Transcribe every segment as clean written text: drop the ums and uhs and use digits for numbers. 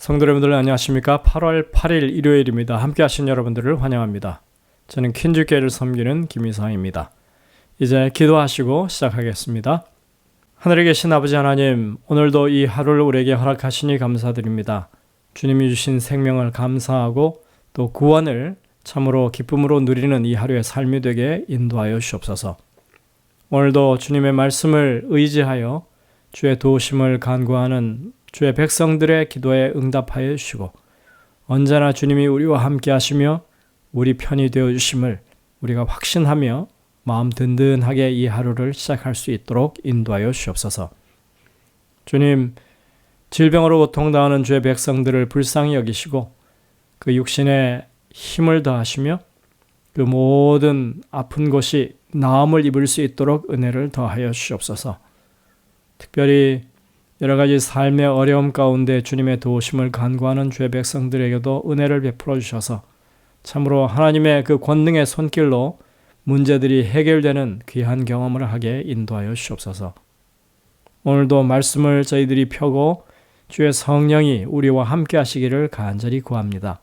성도 여러분들 안녕하십니까? 8월 8일 일요일입니다. 함께 하신 여러분들을 환영합니다. 저는 퀸즈교회를 섬기는 김희상입니다. 이제 기도하시고 시작하겠습니다. 하늘에 계신 아버지 하나님, 오늘도 이 하루를 우리에게 허락하시니 감사드립니다. 주님이 주신 생명을 감사하고 또 구원을 참으로 기쁨으로 누리는 이 하루의 삶이 되게 인도하여 주옵소서. 오늘도 주님의 말씀을 의지하여 주의 도우심을 간구하는 주의 백성들의 기도에 응답하여 주시고 언제나 주님이 우리와 함께 하시며 우리 편이 되어 주심을 우리가 확신하며 마음 든든하게 이 하루를 시작할 수 있도록 인도하여 주옵소서. 주님, 질병으로 고통당하는 주의 백성들을 불쌍히 여기시고 그 육신에 힘을 더하시며 그 모든 아픈 곳이 나음을 입을 수 있도록 은혜를 더하여 주옵소서. 특별히 여러 가지 삶의 어려움 가운데 주님의 도우심을 간구하는 주의 백성들에게도 은혜를 베풀어 주셔서 참으로 하나님의 그 권능의 손길로 문제들이 해결되는 귀한 경험을 하게 인도하여 주옵소서. 오늘도 말씀을 저희들이 펴고 주의 성령이 우리와 함께 하시기를 간절히 구합니다.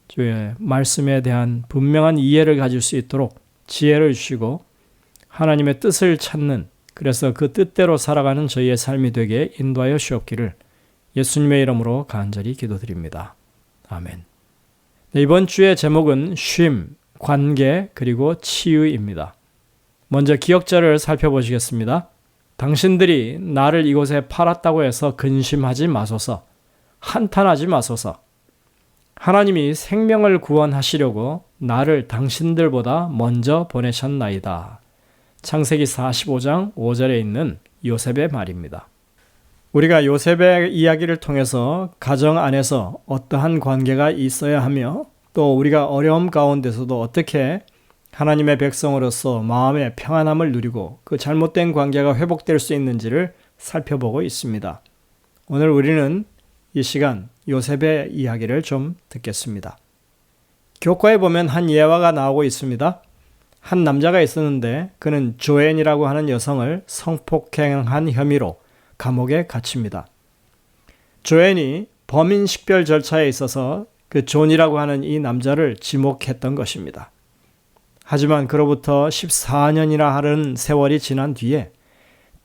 주의 말씀에 대한 분명한 이해를 가질 수 있도록 지혜를 주시고 하나님의 뜻을 찾는, 그래서 그 뜻대로 살아가는 저희의 삶이 되게 인도하여 주옵기를 예수님의 이름으로 간절히 기도드립니다. 아멘. 네, 이번 주의 제목은 쉼, 관계, 그리고 치유입니다. 먼저 기억자를 살펴보시겠습니다. 당신들이 나를 이곳에 팔았다고 해서 근심하지 마소서, 한탄하지 마소서. 하나님이 생명을 구원하시려고 나를 당신들보다 먼저 보내셨나이다. 창세기 45장 5절에 있는 요셉의 말입니다. 우리가 요셉의 이야기를 통해서 가정 안에서 어떠한 관계가 있어야 하며 또 우리가 어려움 가운데서도 어떻게 하나님의 백성으로서 마음의 평안함을 누리고 그 잘못된 관계가 회복될 수 있는지를 살펴보고 있습니다. 오늘 우리는 이 시간 요셉의 이야기를 좀 듣겠습니다. 교과에 보면 한 예화가 나오고 있습니다. 한 남자가 있었는데 그는 조앤이라고 하는 여성을 성폭행한 혐의로 감옥에 갇힙니다. 조앤이 범인 식별 절차에 있어서 그 존이라고 하는 이 남자를 지목했던 것입니다. 하지만 그로부터 14년이나 하는 세월이 지난 뒤에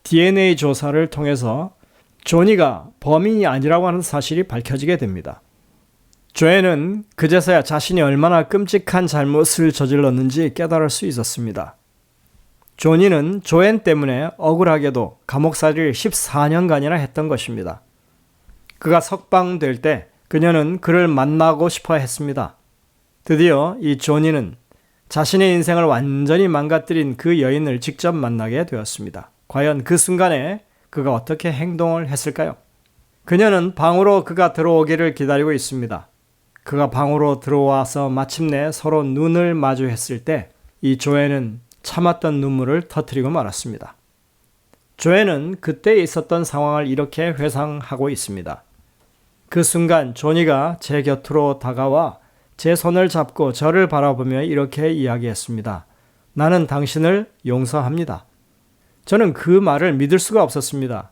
DNA 조사를 통해서 존이가 범인이 아니라고 하는 사실이 밝혀지게 됩니다. 조앤은 그제서야 자신이 얼마나 끔찍한 잘못을 저질렀는지 깨달을 수 있었습니다. 존이는 조앤 때문에 억울하게도 감옥살이를 14년간이나 했던 것입니다. 그가 석방될 때 그녀는 그를 만나고 싶어 했습니다. 드디어 이 존이는 자신의 인생을 완전히 망가뜨린 그 여인을 직접 만나게 되었습니다. 과연 그 순간에 그가 어떻게 행동을 했을까요? 그녀는 방으로 그가 들어오기를 기다리고 있습니다. 그가 방으로 들어와서 마침내 서로 눈을 마주했을 때 이 조앤은 참았던 눈물을 터뜨리고 말았습니다. 조앤은 그때 있었던 상황을 이렇게 회상하고 있습니다. 그 순간 조니가 제 곁으로 다가와 제 손을 잡고 저를 바라보며 이렇게 이야기했습니다. 나는 당신을 용서합니다. 저는 그 말을 믿을 수가 없었습니다.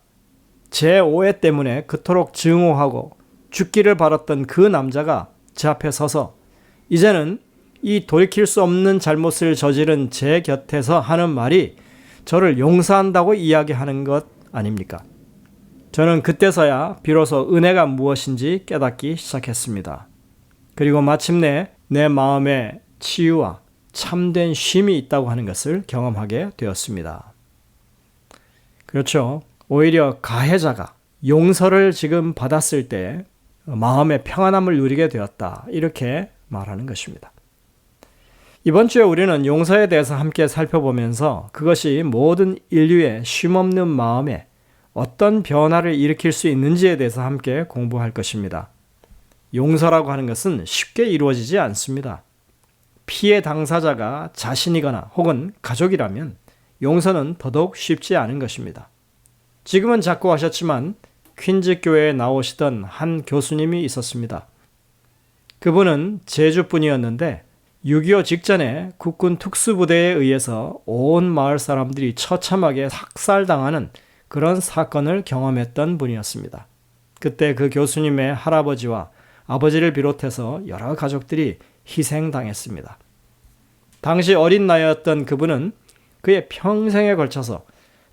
제 오해 때문에 그토록 증오하고 죽기를 바랐던 그 남자가 제 앞에 서서 이제는 이 돌이킬 수 없는 잘못을 저지른 제 곁에서 하는 말이 저를 용서한다고 이야기하는 것 아닙니까? 저는 그때서야 비로소 은혜가 무엇인지 깨닫기 시작했습니다. 그리고 마침내 내 마음에 치유와 참된 쉼이 있다고 하는 것을 경험하게 되었습니다. 그렇죠. 오히려 가해자가 용서를 지금 받았을 때 마음의 평안함을 누리게 되었다. 이렇게 말하는 것입니다. 이번 주에 우리는 용서에 대해서 함께 살펴보면서 그것이 모든 인류의 쉼없는 마음에 어떤 변화를 일으킬 수 있는지에 대해서 함께 공부할 것입니다. 용서라고 하는 것은 쉽게 이루어지지 않습니다. 피해 당사자가 자신이거나 혹은 가족이라면 용서는 더더욱 쉽지 않은 것입니다. 지금은 자꾸 하셨지만 퀸즈 교회에 나오시던 한 교수님이 있었습니다. 그분은 제주분이었는데 6.25 직전에 국군 특수부대에 의해서 온 마을 사람들이 처참하게 학살당하는 그런 사건을 경험했던 분이었습니다. 그때 그 교수님의 할아버지와 아버지를 비롯해서 여러 가족들이 희생당했습니다. 당시 어린 나이였던 그분은 그의 평생에 걸쳐서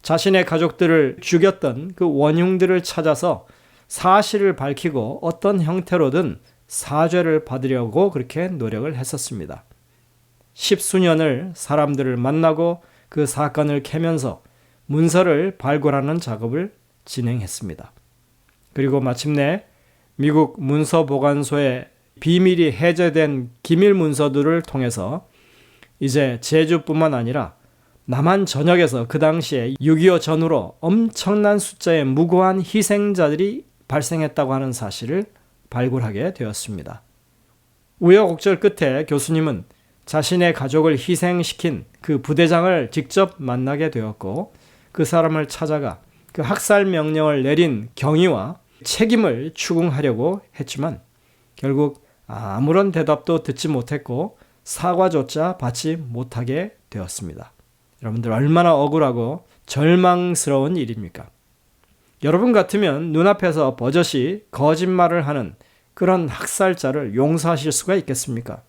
자신의 가족들을 죽였던 그 원흉들을 찾아서 사실을 밝히고 어떤 형태로든 사죄를 받으려고 그렇게 노력을 했었습니다. 10수년을 사람들을 만나고 그 사건을 캐면서 문서를 발굴하는 작업을 진행했습니다. 그리고 마침내 미국 문서보관소에 비밀이 해제된 기밀 문서들을 통해서 이제 제주뿐만 아니라 남한 전역에서 그 당시에 6.25 전후로 엄청난 숫자의 무고한 희생자들이 발생했다고 하는 사실을 발굴하게 되었습니다. 우여곡절 끝에 교수님은 자신의 가족을 희생시킨 그 부대장을 직접 만나게 되었고 그 사람을 찾아가 그 학살 명령을 내린 경위와 책임을 추궁하려고 했지만 결국 아무런 대답도 듣지 못했고 사과조차 받지 못하게 되었습니다. 여러분들 얼마나 억울하고 절망스러운 일입니까? 여러분 같으면 눈앞에서 버젓이 거짓말을 하는 그런 학살자를 용서하실 수가 있겠습니까?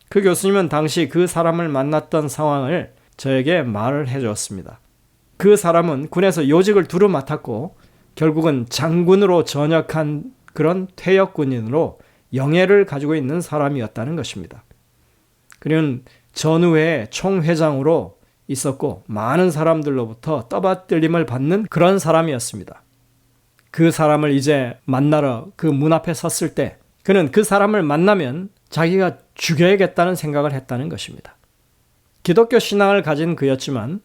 그 교수님은 당시 그 사람을 만났던 상황을 저에게 말을 해주었습니다. 그 사람은 군에서 요직을 두루 맡았고 결국은 장군으로 전역한 그런 퇴역군인으로 영예를 가지고 있는 사람이었다는 것입니다. 그는 전후에 총회장으로 있었고 많은 사람들로부터 떠받들림을 받는 그런 사람이었습니다. 그 사람을 이제 만나러 그 문 앞에 섰을 때 그는 그 사람을 만나면 자기가 죽여야겠다는 생각을 했다는 것입니다. 기독교 신앙을 가진 그였지만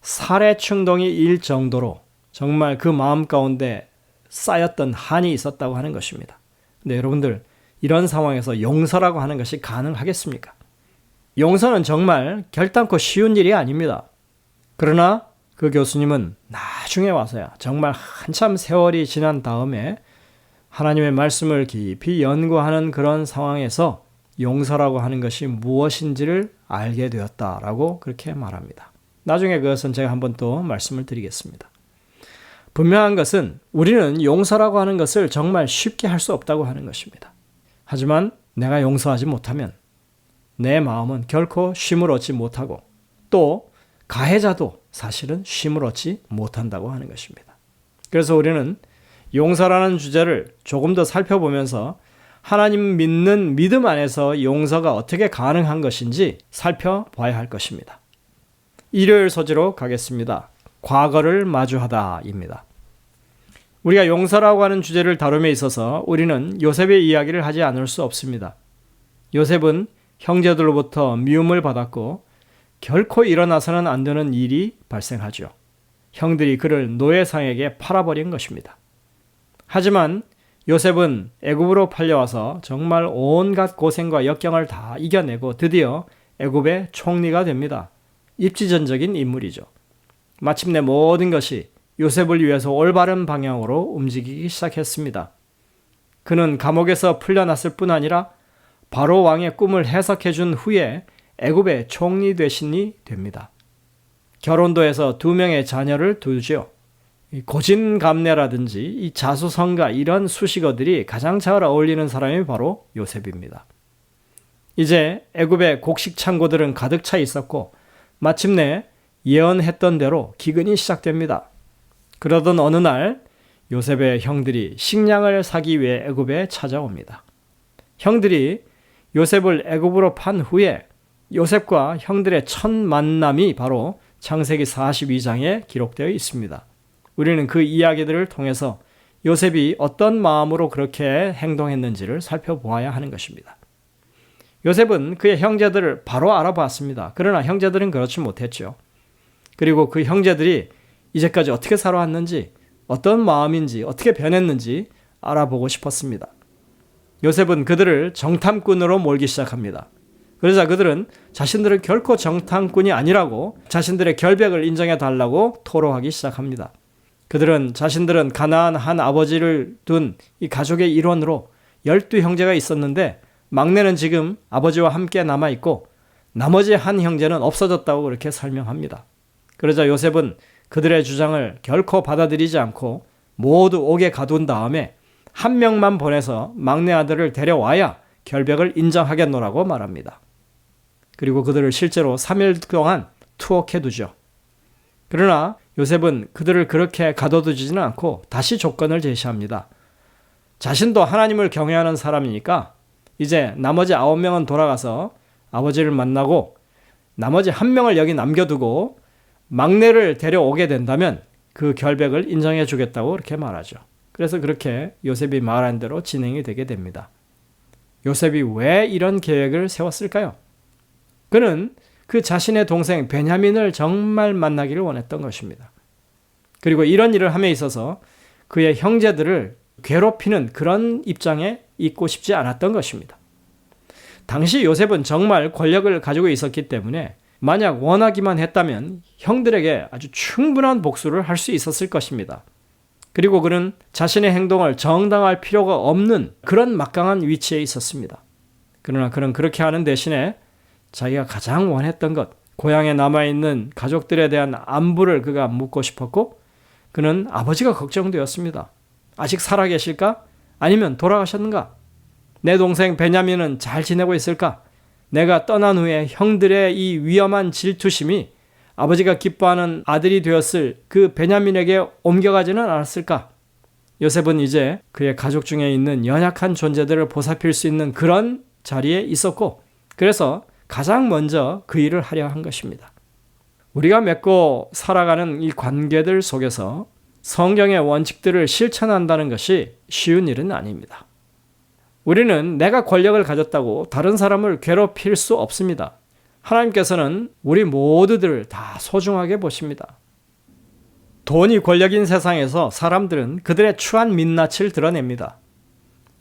살해 충동이 일 정도로 정말 그 마음 가운데 쌓였던 한이 있었다고 하는 것입니다. 근데 여러분들 이런 상황에서 용서라고 하는 것이 가능하겠습니까? 용서는 정말 결단코 쉬운 일이 아닙니다. 그러나 그 교수님은 나중에 와서야 정말 한참 세월이 지난 다음에 하나님의 말씀을 깊이 연구하는 그런 상황에서 용서라고 하는 것이 무엇인지를 알게 되었다라고 그렇게 말합니다. 나중에 그것은 제가 한번 또 말씀을 드리겠습니다. 분명한 것은 우리는 용서라고 하는 것을 정말 쉽게 할 수 없다고 하는 것입니다. 하지만 내가 용서하지 못하면 내 마음은 결코 쉼을 얻지 못하고 또 가해자도 사실은 쉼을 얻지 못한다고 하는 것입니다. 그래서 우리는 용서라는 주제를 조금 더 살펴보면서 하나님 믿는 믿음 안에서 용서가 어떻게 가능한 것인지 살펴봐야 할 것입니다. 일요일 소지로 가겠습니다. 과거를 마주하다입니다. 우리가 용서라고 하는 주제를 다룸에 있어서 우리는 요셉의 이야기를 하지 않을 수 없습니다. 요셉은 형제들로부터 미움을 받았고 결코 일어나서는 안 되는 일이 발생하죠. 형들이 그를 노예상에게 팔아버린 것입니다. 하지만 요셉은 애굽으로 팔려와서 정말 온갖 고생과 역경을 다 이겨내고 드디어 애굽의 총리가 됩니다. 입지전적인 인물이죠. 마침내 모든 것이 요셉을 위해서 올바른 방향으로 움직이기 시작했습니다. 그는 감옥에서 풀려났을 뿐 아니라 바로 왕의 꿈을 해석해 준 후에 애굽의 총리 대신이 됩니다. 결혼도 해서 2명의 자녀를 두죠. 고진감래라든지 이 자수성가 이런 수식어들이 가장 잘 어울리는 사람이 바로 요셉입니다. 이제 애굽의 곡식 창고들은 가득 차 있었고 마침내 예언했던 대로 기근이 시작됩니다. 그러던 어느 날 요셉의 형들이 식량을 사기 위해 애굽에 찾아옵니다. 형들이 요셉을 애굽으로 판 후에 요셉과 형들의 첫 만남이 바로 창세기 42장에 기록되어 있습니다. 우리는 그 이야기들을 통해서 요셉이 어떤 마음으로 그렇게 행동했는지를 살펴보아야 하는 것입니다. 요셉은 그의 형제들을 바로 알아봤습니다. 그러나 형제들은 그렇지 못했죠. 그리고 그 형제들이 이제까지 어떻게 살아왔는지, 어떤 마음인지, 어떻게 변했는지 알아보고 싶었습니다. 요셉은 그들을 정탐꾼으로 몰기 시작합니다. 그러자 그들은 자신들은 결코 정탐꾼이 아니라고 자신들의 결백을 인정해 달라고 토로하기 시작합니다. 그들은 자신들은 가나안 한 아버지를 둔 이 가족의 일원으로 12형제가 있었는데 막내는 지금 아버지와 함께 남아있고 나머지 한 형제는 없어졌다고 그렇게 설명합니다. 그러자 요셉은 그들의 주장을 결코 받아들이지 않고 모두 옥에 가둔 다음에 한 명만 보내서 막내 아들을 데려와야 결백을 인정하겠노라고 말합니다. 그리고 그들을 실제로 3일 동안 투옥해두죠. 그러나 요셉은 그들을 그렇게 가둬두지는 않고 다시 조건을 제시합니다. 자신도 하나님을 경외하는 사람이니까 이제 나머지 9명은 돌아가서 아버지를 만나고 나머지 1명을 여기 남겨두고 막내를 데려오게 된다면 그 결백을 인정해 주겠다고 그렇게 말하죠. 그래서 그렇게 요셉이 말한 대로 진행이 되게 됩니다. 요셉이 왜 이런 계획을 세웠을까요? 그는 그 자신의 동생 베냐민을 정말 만나기를 원했던 것입니다. 그리고 이런 일을 함에 있어서 그의 형제들을 괴롭히는 그런 입장에 있고 싶지 않았던 것입니다. 당시 요셉은 정말 권력을 가지고 있었기 때문에 만약 원하기만 했다면 형들에게 아주 충분한 복수를 할 수 있었을 것입니다. 그리고 그는 자신의 행동을 정당할 필요가 없는 그런 막강한 위치에 있었습니다. 그러나 그는 그렇게 하는 대신에 자기가 가장 원했던 것, 고향에 남아있는 가족들에 대한 안부를 그가 묻고 싶었고 그는 아버지가 걱정되었습니다. 아직 살아계실까? 아니면 돌아가셨는가? 내 동생 베냐민은 잘 지내고 있을까? 내가 떠난 후에 형들의 이 위험한 질투심이 아버지가 기뻐하는 아들이 되었을 그 베냐민에게 옮겨가지는 않았을까? 요셉은 이제 그의 가족 중에 있는 연약한 존재들을 보살필 수 있는 그런 자리에 있었고 그래서 가장 먼저 그 일을 하려 한 것입니다. 우리가 맺고 살아가는 이 관계들 속에서 성경의 원칙들을 실천한다는 것이 쉬운 일은 아닙니다. 우리는 내가 권력을 가졌다고 다른 사람을 괴롭힐 수 없습니다. 하나님께서는 우리 모두들을 다 소중하게 보십니다. 돈이 권력인 세상에서 사람들은 그들의 추한 민낯을 드러냅니다.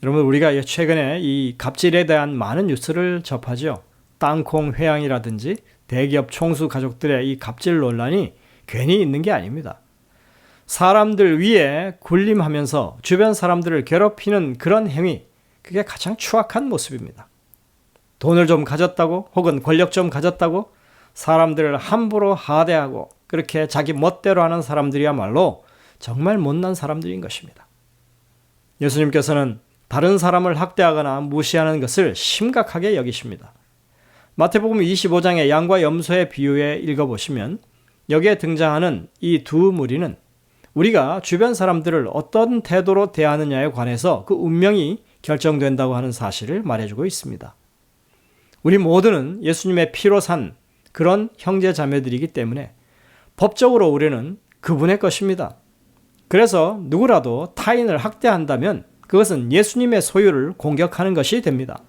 여러분, 우리가 최근에 이 갑질에 대한 많은 뉴스를 접하죠. 땅콩 회항이라든지 대기업 총수 가족들의 이 갑질 논란이 괜히 있는 게 아닙니다. 사람들 위에 군림하면서 주변 사람들을 괴롭히는 그런 행위, 그게 가장 추악한 모습입니다. 돈을 좀 가졌다고 혹은 권력 좀 가졌다고 사람들을 함부로 하대하고 그렇게 자기 멋대로 하는 사람들이야말로 정말 못난 사람들인 것입니다. 예수님께서는 다른 사람을 학대하거나 무시하는 것을 심각하게 여기십니다. 마태복음 25장의 양과 염소의 비유에 읽어보시면 여기에 등장하는 이 두 무리는 우리가 주변 사람들을 어떤 태도로 대하느냐에 관해서 그 운명이 결정된다고 하는 사실을 말해주고 있습니다. 우리 모두는 예수님의 피로 산 그런 형제 자매들이기 때문에 법적으로 우리는 그분의 것입니다. 그래서 누구라도 타인을 학대한다면 그것은 예수님의 소유를 공격하는 것이 됩니다.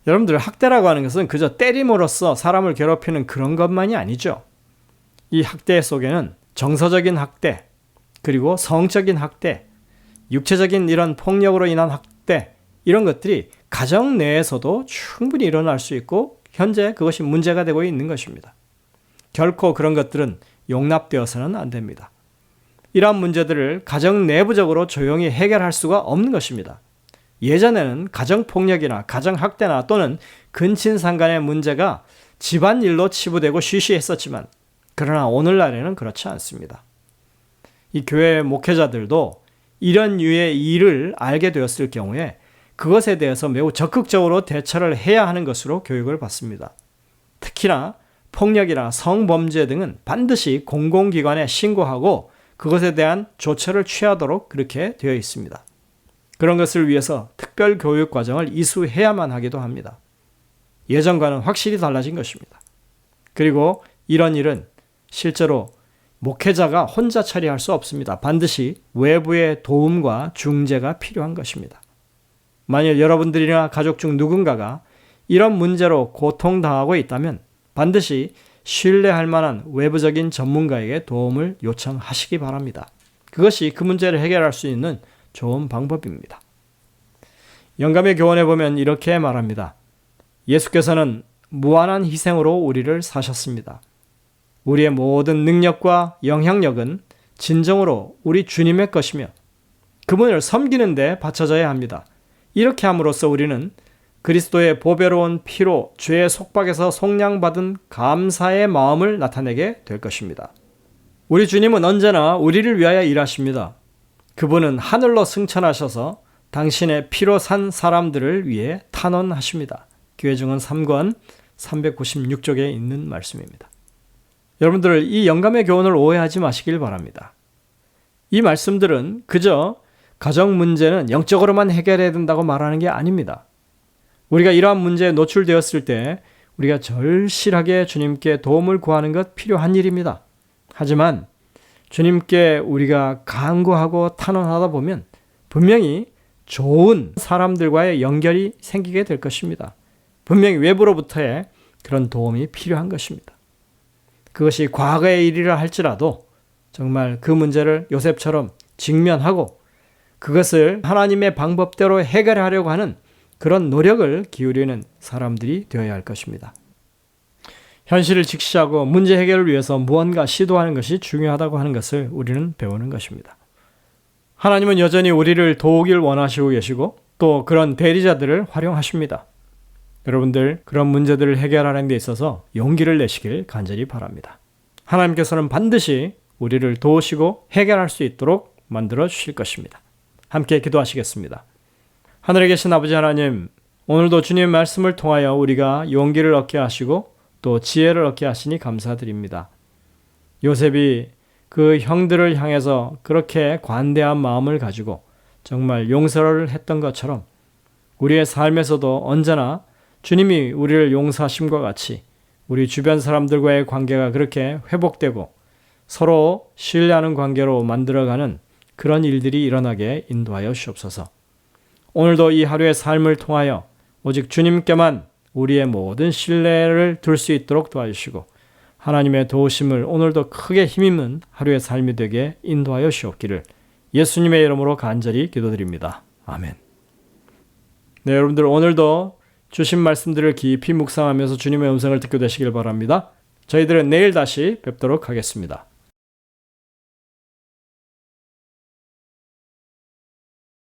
여러분들, 학대라고 하는 것은 그저 때림으로써 사람을 괴롭히는 그런 것만이 아니죠. 이 학대 속에는 정서적인 학대, 그리고 성적인 학대, 육체적인 이런 폭력으로 인한 학대, 이런 것들이 가정 내에서도 충분히 일어날 수 있고 현재 그것이 문제가 되고 있는 것입니다. 결코 그런 것들은 용납되어서는 안 됩니다. 이러한 문제들을 가정 내부적으로 조용히 해결할 수가 없는 것입니다. 예전에는 가정폭력이나 가정학대나 또는 근친상간의 문제가 집안일로 치부되고 쉬쉬했었지만 그러나 오늘날에는 그렇지 않습니다. 이 교회 목회자들도 이런 류의 일을 알게 되었을 경우에 그것에 대해서 매우 적극적으로 대처를 해야 하는 것으로 교육을 받습니다. 특히나 폭력이나 성범죄 등은 반드시 공공기관에 신고하고 그것에 대한 조처를 취하도록 그렇게 되어 있습니다. 그런 것을 위해서 특별 교육 과정을 이수해야만 하기도 합니다. 예전과는 확실히 달라진 것입니다. 그리고 이런 일은 실제로 목회자가 혼자 처리할 수 없습니다. 반드시 외부의 도움과 중재가 필요한 것입니다. 만일 여러분들이나 가족 중 누군가가 이런 문제로 고통당하고 있다면 반드시 신뢰할 만한 외부적인 전문가에게 도움을 요청하시기 바랍니다. 그것이 그 문제를 해결할 수 있는 좋은 방법입니다. 영감의 교훈에 보면 이렇게 말합니다. 예수께서는 무한한 희생으로 우리를 사셨습니다. 우리의 모든 능력과 영향력은 진정으로 우리 주님의 것이며 그분을 섬기는 데 바쳐져야 합니다. 이렇게 함으로써 우리는 그리스도의 보배로운 피로 죄의 속박에서 속량받은 감사의 마음을 나타내게 될 것입니다. 우리 주님은 언제나 우리를 위하여 일하십니다. 그분은 하늘로 승천하셔서 당신의 피로 산 사람들을 위해 탄원하십니다. 교회증언 3권 396쪽에 있는 말씀입니다. 여러분들 이 영감의 교훈을 오해하지 마시길 바랍니다. 이 말씀들은 그저 가정 문제는 영적으로만 해결해야 된다고 말하는 게 아닙니다. 우리가 이러한 문제에 노출되었을 때 우리가 절실하게 주님께 도움을 구하는 것 필요한 일입니다. 하지만 주님께 우리가 간구하고 탄원하다 보면 분명히 좋은 사람들과의 연결이 생기게 될 것입니다. 분명히 외부로부터의 그런 도움이 필요한 것입니다. 그것이 과거의 일이라 할지라도 정말 그 문제를 요셉처럼 직면하고 그것을 하나님의 방법대로 해결하려고 하는 그런 노력을 기울이는 사람들이 되어야 할 것입니다. 현실을 직시하고 문제 해결을 위해서 무언가 시도하는 것이 중요하다고 하는 것을 우리는 배우는 것입니다. 하나님은 여전히 우리를 도우길 원하시고 계시고 또 그런 대리자들을 활용하십니다. 여러분들 그런 문제들을 해결하는 데 있어서 용기를 내시길 간절히 바랍니다. 하나님께서는 반드시 우리를 도우시고 해결할 수 있도록 만들어 주실 것입니다. 함께 기도하시겠습니다. 하늘에 계신 아버지 하나님, 오늘도 주님의 말씀을 통하여 우리가 용기를 얻게 하시고 또 지혜를 얻게 하시니 감사드립니다. 요셉이 그 형들을 향해서 그렇게 관대한 마음을 가지고 정말 용서를 했던 것처럼 우리의 삶에서도 언제나 주님이 우리를 용서하심과 같이 우리 주변 사람들과의 관계가 그렇게 회복되고 서로 신뢰하는 관계로 만들어가는 그런 일들이 일어나게 인도하여 주옵소서. 오늘도 이 하루의 삶을 통하여 오직 주님께만 우리의 모든 신뢰를 둘 수 있도록 도와주시고 하나님의 도우심을 오늘도 크게 힘입는 하루의 삶이 되게 인도하여 주옵기를 예수님의 이름으로 간절히 기도드립니다. 아멘. 네, 여러분들 오늘도 주신 말씀들을 깊이 묵상하면서 주님의 음성을 듣게 되시길 바랍니다. 저희들은 내일 다시 뵙도록 하겠습니다.